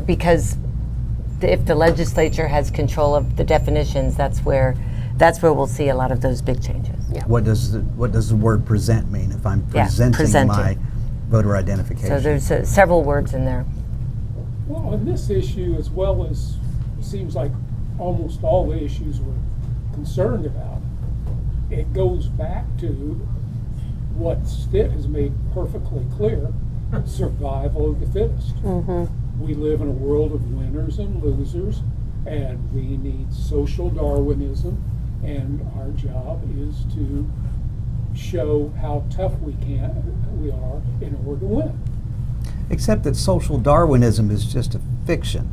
Speaker 2: because if the legislature has control of the definitions, that's where we'll see a lot of those big changes.
Speaker 1: Yeah.
Speaker 3: What does the word present mean if I'm
Speaker 2: Yeah,
Speaker 3: presenting
Speaker 2: presenting.
Speaker 3: my voter identification?
Speaker 2: So there's several words in there.
Speaker 4: Well, on this issue, as well as it seems like almost all the issues we're concerned about, it goes back to what Stitt has made perfectly clear, survival of the fittest. We live in a world of winners and losers, and we need social Darwinism, and our job is to show how tough we are in order to win.
Speaker 3: Except that social Darwinism is just a fiction.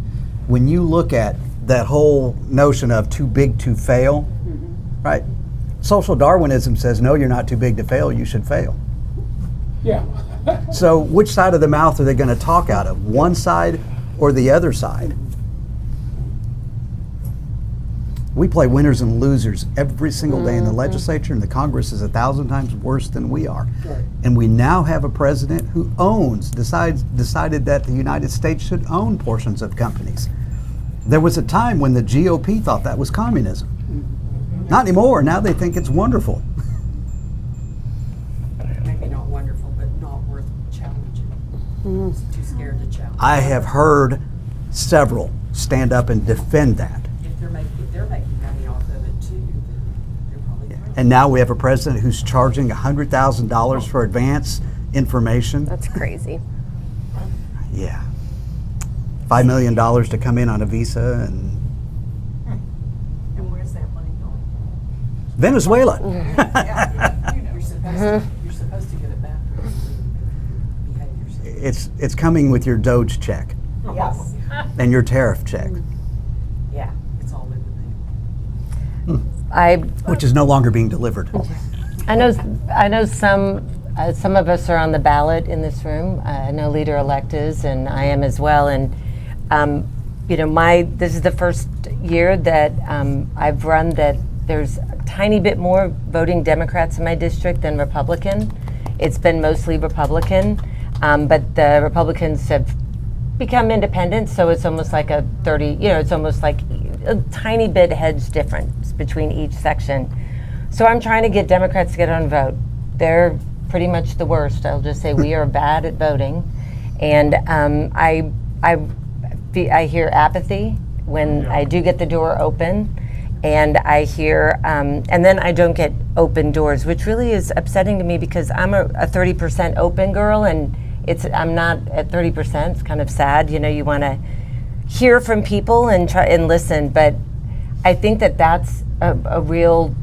Speaker 3: When you look at that whole notion of too big to fail, right? Social Darwinism says, no, you're not too big to fail, you should fail.
Speaker 4: Yeah.
Speaker 3: So which side of the mouth are they going to talk out of? One side or the other side? We play winners and losers every single day in the legislature, and the Congress is 1,000 times worse than we are.
Speaker 4: Right.
Speaker 3: And we now have a president who decided that the United States should own portions of companies. There was a time when the GOP thought that was communism. Not anymore. Now they think it's wonderful.
Speaker 7: Maybe not wonderful, but not worth challenging. Too scared to challenge.
Speaker 3: I have heard several stand up and defend that.
Speaker 7: If they're making money off of it too, then they're probably right.
Speaker 3: And now we have a president who's charging $100,000 for advance information.
Speaker 1: That's crazy.
Speaker 3: Yeah. $5 million to come in on a visa and
Speaker 9: And where's that money going?
Speaker 3: Venezuela.
Speaker 7: You're supposed to get it back when you behave yourself.
Speaker 3: It's coming with your Doge check
Speaker 9: Yes.
Speaker 3: and your tariff check,
Speaker 9: Yeah.
Speaker 7: It's all in the name.
Speaker 3: which is no longer being delivered.
Speaker 2: I know some of us are on the ballot in this room. I know leader-elect is, and I am as well. And this is the first year that I've run that there's a tiny bit more voting Democrats in my district than Republican. It's been mostly Republican, but the Republicans have become independent, so it's almost like a 30, it's almost like a tiny bit hedge difference between each section. So I'm trying to get Democrats to get on vote. They're pretty much the worst. I'll just say we are bad at voting. And I hear apathy when I do get the door open. And I hear, and then I don't get open doors, which really is upsetting to me because I'm a 30% open girl, and I'm not at 30%. It's kind of sad. You want to hear from people and try and listen. But I think that that's a real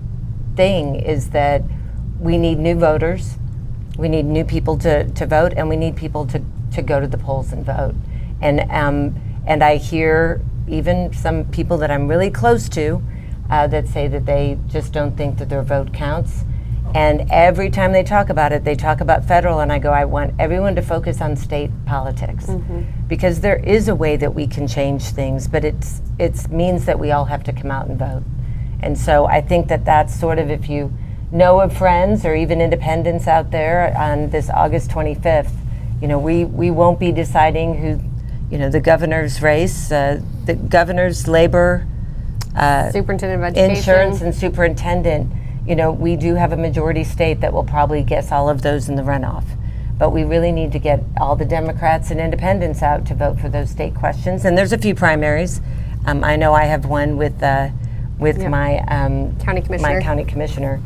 Speaker 2: thing, is that we need new voters. We need new people to vote, and we need people to go to the polls and vote. And I hear even some people that I'm really close to that say that they just don't think that their vote counts. And every time they talk about it, they talk about federal, and I want everyone to focus on state politics, because there is a way that we can change things, but it means that we all have to come out and vote. And so I think that that's sort of, if you know of friends or even independents out there on this August 25th, we won't be deciding who, the governor's race, the governor's labor,
Speaker 1: Superintendent of Education.
Speaker 2: insurance, and superintendent. We do have a majority state that will probably guess all of those in the runoff. But we really need to get all the Democrats and independents out to vote for those state questions. And there's a few primaries. I know I have one with my
Speaker 1: County commissioner.
Speaker 2: My county commissioner.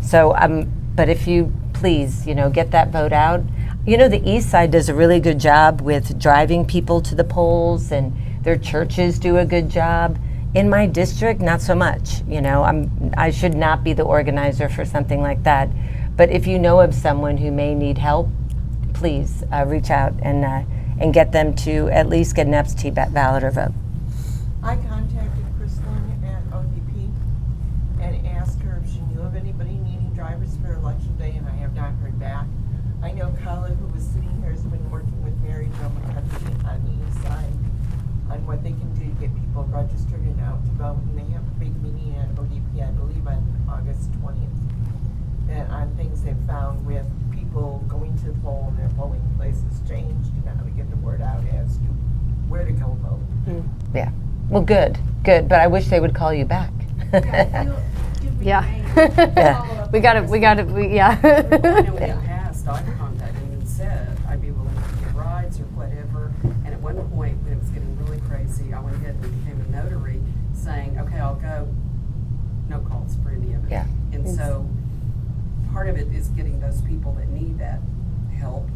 Speaker 2: So, but if you please, get that vote out. The East Side does a really good job with driving people to the polls, and their churches do a good job. In my district, not so much. I should not be the organizer for something like that. But if you know of someone who may need help, please reach out and get them to at least get an absentee ballot or vote.
Speaker 9: I contacted Kristlyn at ODP and asked her if she knew of anybody needing drivers for election day, and I have not heard back. I know Colin, who was sitting here, has been working with Mary Jo McCutcheon on the East Side on what they can do to get people registered and out to vote. And they have a big meeting at ODP, I believe, on August 20th, and on things they've found with people going to the poll and their polling places changed, and how to get the word out as to where to go vote.
Speaker 2: Yeah. Well, good. But I wish they would call you back.
Speaker 1: Yeah.
Speaker 2: Yeah.
Speaker 1: We got to, yeah.
Speaker 7: I know in the past, I've contacted him and said I'd be willing to give rides or whatever. And at one point, when it was getting really crazy, I went ahead and became a notary, saying, okay, I'll go. No calls for any of it.
Speaker 2: Yeah.
Speaker 7: And so part of it is getting those people that need that help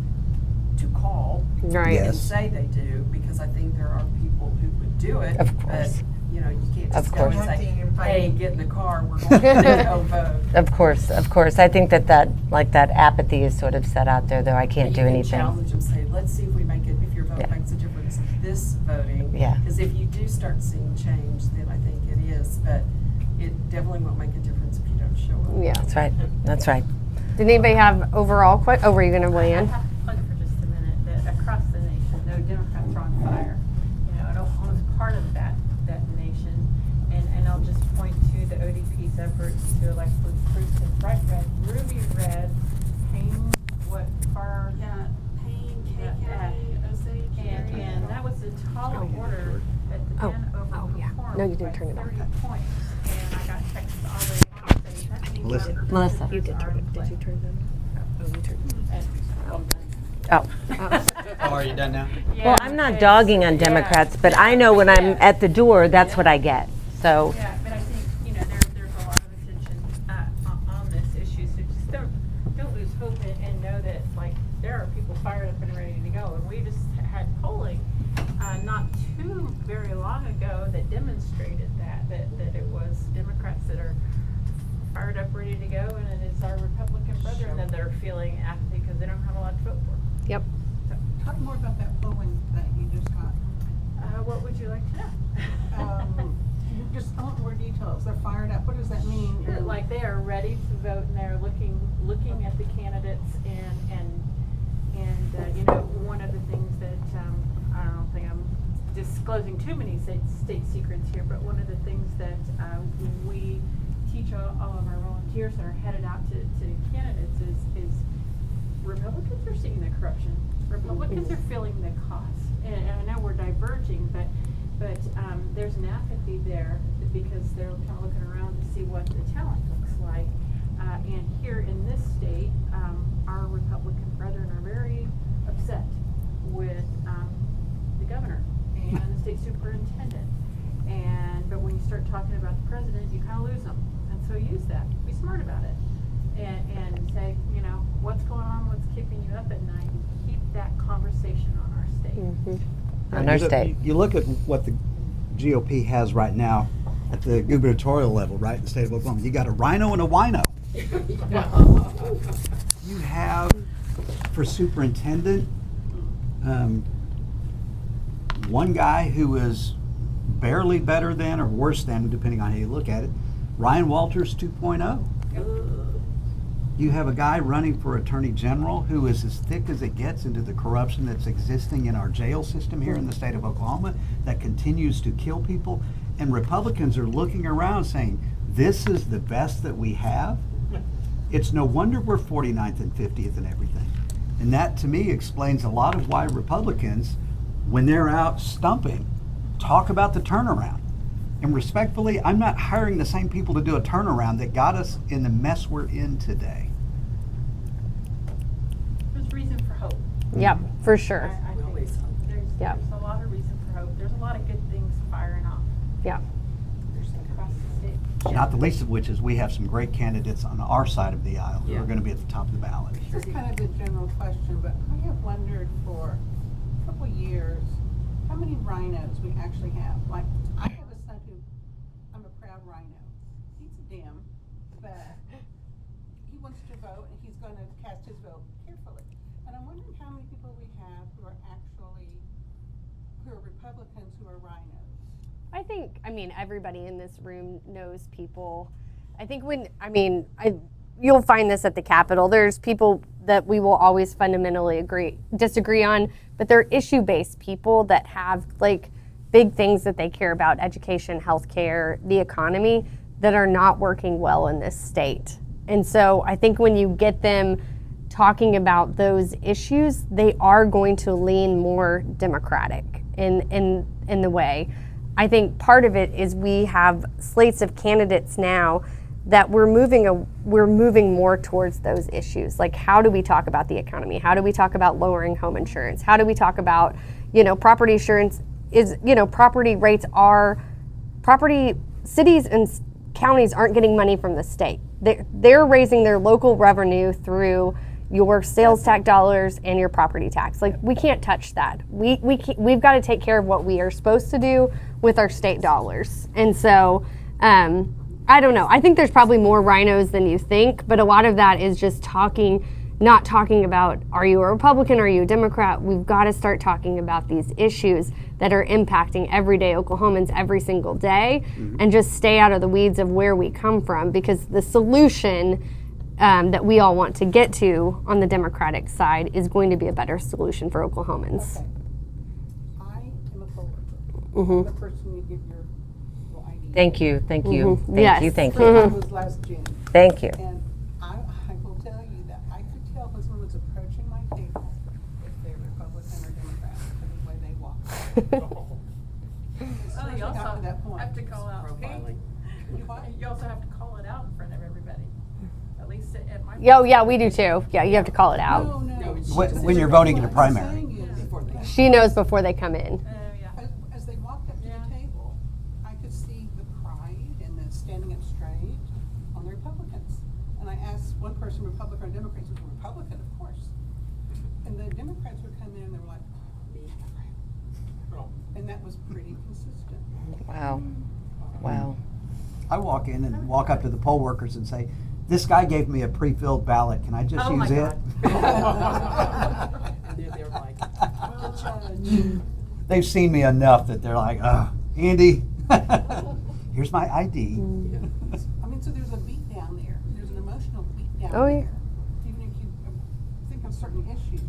Speaker 7: to call
Speaker 1: Right.
Speaker 7: and
Speaker 3: Yes.
Speaker 7: say they do, because I think there are people who would do it.
Speaker 2: Of course.
Speaker 7: But, you know, you can't
Speaker 2: Of
Speaker 7: just go
Speaker 2: course.
Speaker 7: and say,
Speaker 9: You have to invite-
Speaker 7: hey, get in the car, we're going to go vote.
Speaker 2: Of course, of course. I think that like that apathy is sort of set out there, though I can't do
Speaker 7: You can
Speaker 2: anything.
Speaker 7: challenge them, say, let's see if we make it, if your vote
Speaker 2: Yeah.
Speaker 7: makes a difference this voting.
Speaker 2: Yeah.
Speaker 7: Because if you do start seeing change, then I think it is, but it definitely won't make a difference if you don't show up.
Speaker 1: Yeah.
Speaker 2: That's right. That's right.
Speaker 1: Did anybody have overall were you going to weigh
Speaker 5: I
Speaker 1: in?
Speaker 5: have to plug for just a minute that across the nation, no Democrats are on fire. You know, and Oklahoma is part of that nation. And I'll just point to the ODP's efforts to elect blue precincts, bright red, ruby red, Payne, what far.
Speaker 6: Yeah, Payne, K
Speaker 5: Yeah,
Speaker 6: County, Osage.
Speaker 5: And that was a tall order at the
Speaker 1: Oh,
Speaker 5: then
Speaker 1: oh, yeah.
Speaker 5: overperformed
Speaker 1: No, you didn't
Speaker 5: by
Speaker 1: turn it on.
Speaker 5: 30 points. And I got texts all the way saying that means
Speaker 3: Melissa.
Speaker 5: that
Speaker 2: Melissa.
Speaker 1: You did turn it. Did you turn it on? Oh, you turned it
Speaker 5: And I'm done.
Speaker 2: Oh.
Speaker 10: Oh, are you done now?
Speaker 2: Well, I'm not dogging on Democrats, but I know when I'm at the door, that's what I get. So,
Speaker 5: Yeah, but I think, you know, there's a lot of attention on this issue, so just don't lose hope and know that, like, there are people fired up and ready to go. And we just had polling not too very long ago that demonstrated that it was Democrats that are fired up, ready to go, and it is our Republican brethren that are feeling apathy because they don't have a lot to vote for.
Speaker 1: Yep.
Speaker 11: Talk more about that polling that you just got.
Speaker 5: What would you like to know?
Speaker 11: Just I want more details. They're fired up. What does that mean?
Speaker 5: Like they are ready to vote and they're looking at the candidates and you know, one of the things that I don't think I'm disclosing too many state secrets here, but one of the things that we teach all of our volunteers that are headed out to candidates is Republicans are seeing the corruption. Republicans are feeling the cost, and I know we're diverging, but there's an apathy there because they're kind of looking around to see what the talent looks like. And here in this state, our Republican brethren are very upset with the governor and the state superintendent. But when you start talking about the president, you kind of lose them. And so use that. Be smart about it. And say, you know, what's going on, what's keeping you up at night. Keep that conversation on our state.
Speaker 2: on our state.
Speaker 3: You look at what the GOP has right now at the gubernatorial level, right, in the state of Oklahoma. You got a rhino and a wino. You have, for superintendent, one guy who is barely better than or worse than, depending on how you look at it, Ryan Walters 2.0. You have a guy running for attorney general who is as thick as it gets into the corruption that's existing in our jail system here in the state of Oklahoma that continues to kill people. And Republicans are looking around saying, this is the best that we have. It's no wonder we're 49th and 50th and everything. And that, to me, explains a lot of why Republicans, when they're out stumping, talk about the turnaround. And respectfully, I'm not hiring the same people to do a turnaround that got us in the mess we're in today.
Speaker 5: There's reason for hope.
Speaker 1: Yep, for sure.
Speaker 5: I think
Speaker 7: Always hope.
Speaker 1: Yep.
Speaker 5: there's a lot of reason for hope. There's a lot of good things firing off
Speaker 1: Yeah.
Speaker 5: across the state.
Speaker 3: Not the least of which is we have some great candidates on our side of the aisle who are going to be at the top of the ballot.
Speaker 11: This is kind of a general question, but I have wondered for a couple years how many rhinos we actually have. Like, I have a son who, I'm a proud rhino. He's a Dem, but he wants to vote and he's going to cast his vote carefully. And I'm wondering how many people we have who are Republicans who are rhinos.
Speaker 1: I think, everybody in this room knows people. I think you'll find this at the Capitol. There's people that we will always fundamentally disagree on, but they're issue-based people that have big things that they care about: education, healthcare, the economy, that are not working well in this state. And so I think when you get them talking about those issues, they are going to lean more Democratic in the way. I think part of it is we have slates of candidates now that we're moving more towards those issues. Like, how do we talk about the economy? How do we talk about lowering home insurance? How do we talk about, property insurance cities and counties aren't getting money from the state. They're raising their local revenue through, your sales tax dollars and your property tax. Like, we can't touch that. We've got to take care of what we are supposed to do with our state dollars. And so, I don't know. I think there's probably more rhinos than you think, but a lot of that is just not talking about, are you a Republican, are you a Democrat? We've got to start talking about these issues that are impacting everyday Oklahomans every single day, and just stay out of the weeds of where we come from, because the solution that we all want to get to on the Democratic side is going to be a better solution for Oklahomans.
Speaker 11: Okay. I am a poll worker. I'm the person you give your little ID.
Speaker 2: Thank you. Thank you.
Speaker 1: Yes.
Speaker 2: Thank you.
Speaker 11: That was last June.
Speaker 2: Thank you.
Speaker 11: And I will tell you that I could tell when someone was approaching my table if they're Republican or Democrat because of the way they walk.
Speaker 5: Oh, you also
Speaker 11: got to that point.
Speaker 5: have to call out.
Speaker 7: Profiling.
Speaker 5: You also have to call it out in front of everybody. At least at my.
Speaker 1: Oh, yeah, we do too. Yeah, you have to call it out.
Speaker 11: No, no.
Speaker 3: When you're voting in a
Speaker 11: What I'm
Speaker 3: primary.
Speaker 11: saying is,
Speaker 7: Before they-
Speaker 1: She knows before they come in.
Speaker 5: Yeah.
Speaker 11: as they walked up to the table, I could see the pride and the standing up straight on the Republicans. And I asked one person, Republican or Democrat, he said, Republican, of course. And the Democrats would come in and they were like, and that was pretty consistent.
Speaker 2: Wow. Wow.
Speaker 3: I walk in and walk up to the poll workers and say, this guy gave me a pre-filled ballot. Can I just use it?
Speaker 7: And they're like, judge.
Speaker 3: They've seen me enough that they're like, oh, Andy, here's my ID.
Speaker 11: I mean, so there's a beat down there. There's an emotional beat down
Speaker 1: Oh, yeah.
Speaker 11: there. Even if you think of certain issues.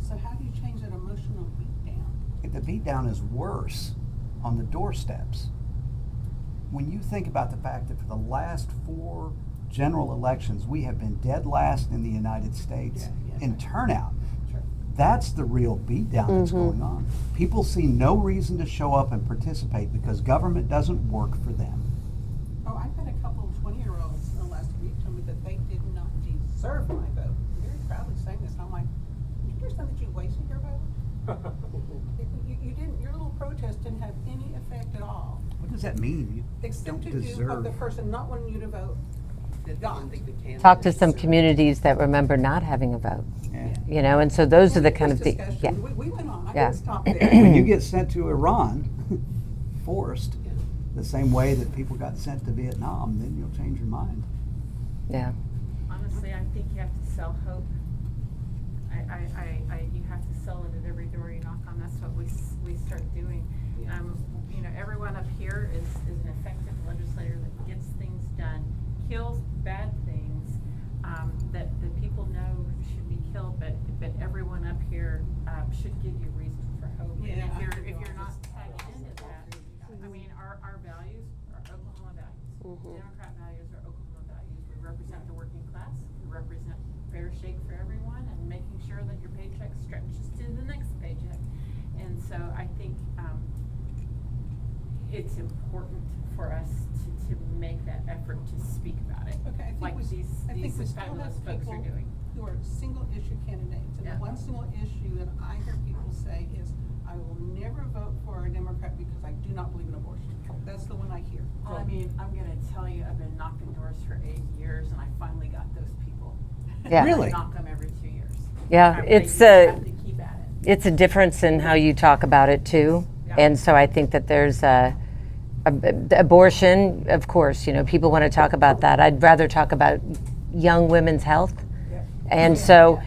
Speaker 11: So how do you change that emotional beat down?
Speaker 3: The beatdown is worse on the doorsteps. When you think about the fact that for the last 4 general elections, we have been dead last in the United States in turnout.
Speaker 11: Sure.
Speaker 3: That's the real beatdown that's going on. People see no reason to show up and participate because government doesn't work for them.
Speaker 11: Oh, I've had a couple of 20-year-olds in the last week tell me that they did not deserve my vote. Very proudly saying this. I'm like, did you understand that you wasted your vote? You didn't. Your little protest didn't have any effect at all.
Speaker 3: What does that mean? You
Speaker 11: Except
Speaker 3: don't
Speaker 11: to do of
Speaker 3: deserve.
Speaker 11: the person not wanting you to vote.
Speaker 7: That they didn't think the candidates
Speaker 2: Talk to some
Speaker 7: deserved.
Speaker 2: communities that remember not having a vote.
Speaker 3: Yeah.
Speaker 2: You know, and so those are the
Speaker 11: Well,
Speaker 2: kind of
Speaker 11: this
Speaker 2: things.
Speaker 11: discussion,
Speaker 2: Yeah.
Speaker 11: we went on. I
Speaker 2: Yeah.
Speaker 11: didn't stop there.
Speaker 3: When you get sent to Iran, forced,
Speaker 7: Yeah.
Speaker 3: the same way that people got sent to Vietnam, then you'll change your mind.
Speaker 2: Yeah.
Speaker 5: Honestly, I think you have to sell hope. You have to sell it at every door you knock on. That's what we start doing.
Speaker 7: Yeah.
Speaker 5: You know, everyone up here is an effective legislator that gets things done, kills bad things that people know should be killed, but everyone up here should give you reason for hope.
Speaker 11: Yeah,
Speaker 5: And
Speaker 11: I
Speaker 5: if
Speaker 11: agree.
Speaker 5: you're not tagged into that, I mean, our values are Oklahoma values. Democrat values are Oklahoma values. We represent the working class. We represent fair shake for everyone and making sure that your paycheck stretches to the next paycheck. And so I think it's important for us to make that effort to speak about it.
Speaker 11: Okay, I think
Speaker 5: like
Speaker 11: we
Speaker 5: these
Speaker 11: still
Speaker 5: fabulous
Speaker 11: have
Speaker 5: folks
Speaker 11: people
Speaker 5: are doing.
Speaker 11: who are single issue candidates. And
Speaker 5: Yeah.
Speaker 11: the one single issue that I hear people say is, I will never vote for a Democrat because I do not believe in abortion. That's the one I hear.
Speaker 5: I mean, I'm gonna tell you, I've been knocking doors for 8 years, and I finally got those people.
Speaker 2: Yeah.
Speaker 3: Really?
Speaker 5: I knock them every 2 years.
Speaker 2: Yeah,
Speaker 5: But
Speaker 2: it's
Speaker 5: you
Speaker 2: a-
Speaker 5: have to keep at it.
Speaker 2: It's a difference in how you talk about it too.
Speaker 5: Yeah.
Speaker 2: And so I think that there's abortion, of course, you know, people want to talk about that. I'd rather talk about young women's health. And so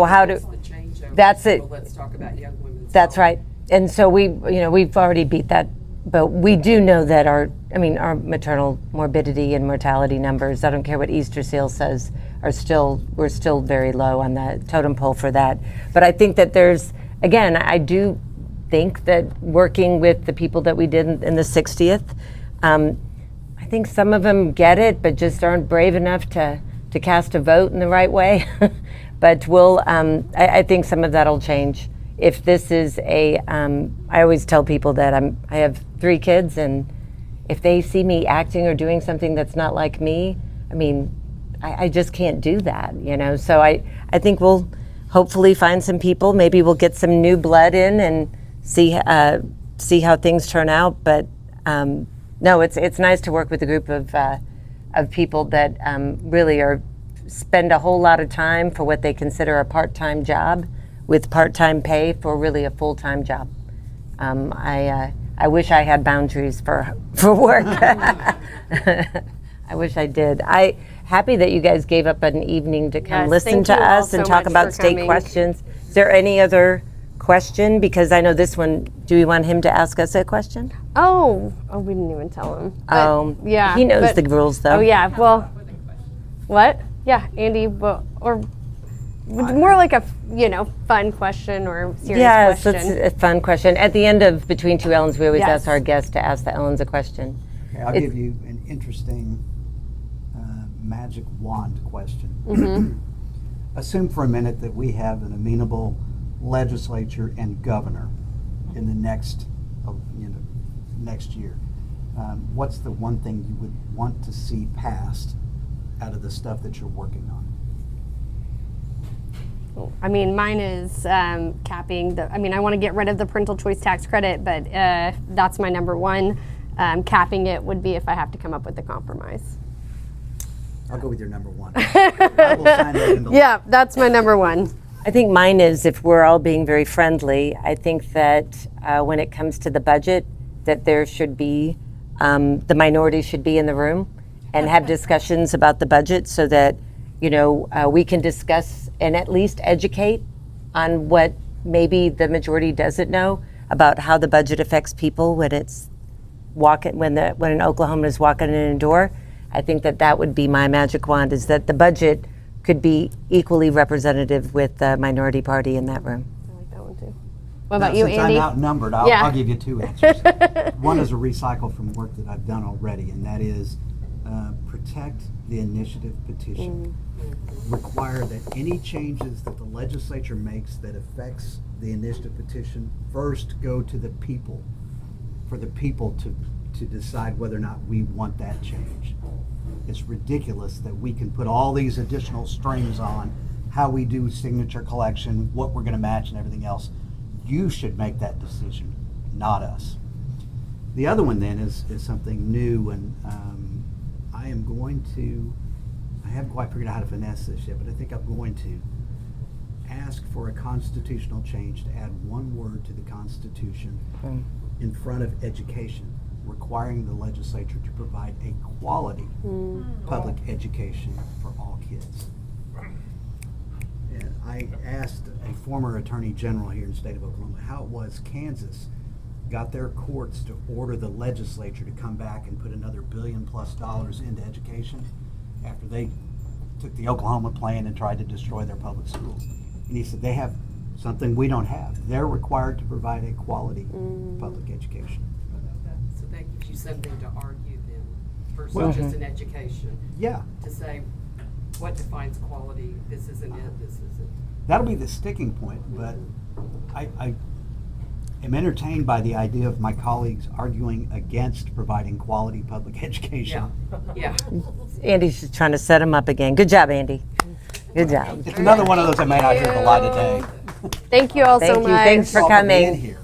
Speaker 2: how
Speaker 7: That's
Speaker 2: do,
Speaker 7: the changeover.
Speaker 2: that's it.
Speaker 7: Well, let's talk about young women's
Speaker 2: That's
Speaker 7: health.
Speaker 2: right. And so we've already beat that, but we do know that our maternal morbidity and mortality numbers, I don't care what Easter Seal says, we're still very low on the totem pole for that. But I think that I do think that working with the people that we did in the 60th, I think some of them get it, but just aren't brave enough to cast a vote in the right way. But I think some of that'll change. If this is I always tell people that I have 3 kids, and if they see me acting or doing something that's not like me, I mean, I just can't do that, you know. So I think we'll hopefully find some people. Maybe we'll get some new blood in and see how things turn out. But no, it's nice to work with a group of people that really are spend a whole lot of time for what they consider a part-time job with part-time pay for really a full-time job. I wish I had boundaries for work. I wish I did. Happy that you guys gave up an evening to come
Speaker 1: Yes,
Speaker 2: listen
Speaker 1: thank
Speaker 2: to
Speaker 1: you all
Speaker 2: us and
Speaker 1: so
Speaker 2: talk
Speaker 1: much
Speaker 2: about
Speaker 1: for
Speaker 2: state
Speaker 1: coming.
Speaker 2: questions. Is there any other question? Because I know this one, do we want him to ask us a question?
Speaker 1: Oh, we didn't even tell him. But, yeah.
Speaker 2: He knows
Speaker 1: but-
Speaker 2: the rules though.
Speaker 1: Oh, yeah, well, what? Yeah, Andy, well, or more like a, fun question or serious
Speaker 2: Yes,
Speaker 1: question.
Speaker 2: it's a fun question. At the end of Between Two Ellens, we always
Speaker 1: Yes.
Speaker 2: ask our guests to ask the Ellens a question.
Speaker 3: Okay, I'll give you an interesting magic wand question. Assume for a minute that we have an amenable legislature and governor in the next year. What's the one thing you would want to see passed out of the stuff that you're working on?
Speaker 1: I mean, mine is capping I want to get rid of the parental choice tax credit, but that's my number one. Capping it would be if I have to come up with a compromise.
Speaker 3: I'll go with your number one. I will sign that into law.
Speaker 1: Yeah, that's my number one.
Speaker 2: I think mine is, if we're all being very friendly, I think that when it comes to the budget, that there should be, the minority should be in the room and have discussions about the budget so that, we can discuss and at least educate on what maybe the majority doesn't know about how the budget affects people when it's when an Oklahoman is walking in a door. I think that would be my magic wand, is that the budget could be equally representative with the minority party in that room.
Speaker 1: I like that one too. What about you,
Speaker 3: Since
Speaker 1: Andy?
Speaker 3: I'm outnumbered, I'll give you two answers. One is a recycle from work that I've done already, and that is protect the initiative petition. Require that any changes that the legislature makes that affects the initiative petition first go to the people, for the people to decide whether or not we want that change. It's ridiculous that we can put all these additional strings on how we do signature collection, what we're going to match, and everything else. You should make that decision, not us. The other one then is something new, and I haven't quite figured out how to finesse this yet, but I think I'm going to ask for a constitutional change to add one word to the Constitution in front of education, requiring the legislature to provide a quality public education for all kids. And I asked a former attorney general here in the state of Oklahoma how it was Kansas got their courts to order the legislature to come back and put another $1 billion+ into education after they took the Oklahoma plan and tried to destroy their public schools. And he said they have something we don't have. They're required to provide a quality public education.
Speaker 7: So that gives you something to argue then, versus
Speaker 3: Well,
Speaker 7: just an education.
Speaker 3: Yeah,
Speaker 7: To say, what defines quality, this isn't it, this isn't.
Speaker 3: that'll be the sticking point, but I am entertained by the idea of my colleagues arguing against providing quality public education.
Speaker 7: Yeah.
Speaker 2: Andy's just trying to set him up again. Good job, Andy. Good job.
Speaker 3: It's another one of those I may not hear the light of day.
Speaker 1: Thank you all so
Speaker 2: Thank you.
Speaker 1: much.
Speaker 2: Thanks for
Speaker 3: All being
Speaker 2: coming.
Speaker 3: here.